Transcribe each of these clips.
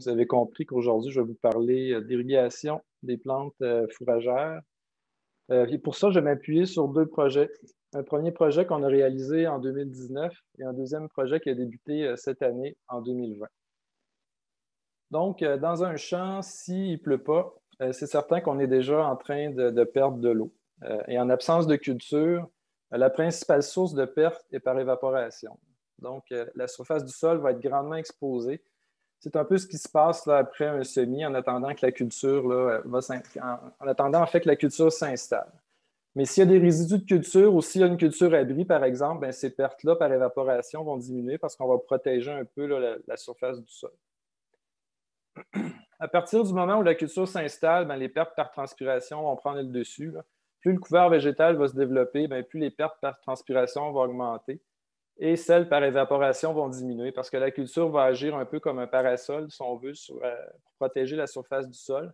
vous avez compris qu'aujourd'hui, je vais vous parler d'irrigation des plantes fourragères. Et pour ça, je vais m'appuyer sur deux projets. Un premier projet qu'on a réalisé en 2019 et un deuxième projet qui a débuté cette année, en 2020. Donc, dans un champ, s'il ne pleut pas, c'est certain qu'on est déjà en train de perdre de l'eau. Et en absence de culture, la principale source de perte est par évaporation. Donc, la surface du sol va être grandement exposée. C'est un peu ce qui se passe là, après un semis en attendant que la culture en attendant en fait que la culture s'installe. Mais s'il y a des résidus de culture ou s'il y a une culture abri, par exemple, bien, ces pertes-là par évaporation vont diminuer parce qu'on va protéger un peu là, la surface du sol. À partir du moment où la culture s'installe, bien, les pertes par transpiration vont prendre le dessus. Là. Plus le couvert végétal va se développer, bien, plus les pertes par transpiration vont augmenter et celles par évaporation vont diminuer parce que la culture va agir un peu comme un parasol, si on veut, pour protéger la surface du sol.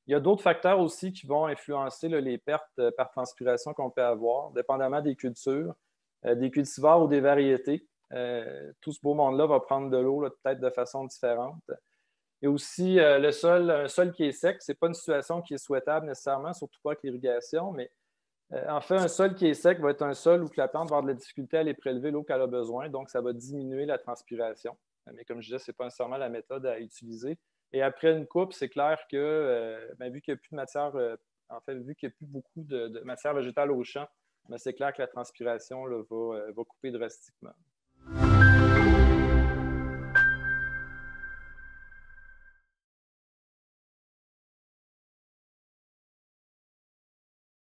Il y a d'autres facteurs aussi qui vont influencer là, les pertes par transpiration qu'on peut avoir, dépendamment des cultures, des cultivars ou des variétés. Tout ce beau monde-là va prendre de l'eau peut-être de façon différente. Et aussi, un sol qui est sec, ce n'est pas une situation qui est souhaitable nécessairement, surtout pas avec l'irrigation, mais en fait, un sol qui est sec va être un sol où la plante va avoir de la difficulté à aller prélever l'eau qu'elle a besoin, donc ça va diminuer la transpiration. Mais comme je disais, ce n'est pas nécessairement la méthode à utiliser. Et après une coupe, c'est clair que, vu qu'il n'y a plus de matière, en fait, vu qu'il n'y a plus beaucoup de matière végétale au champ, c'est clair que la transpiration là, va couper drastiquement.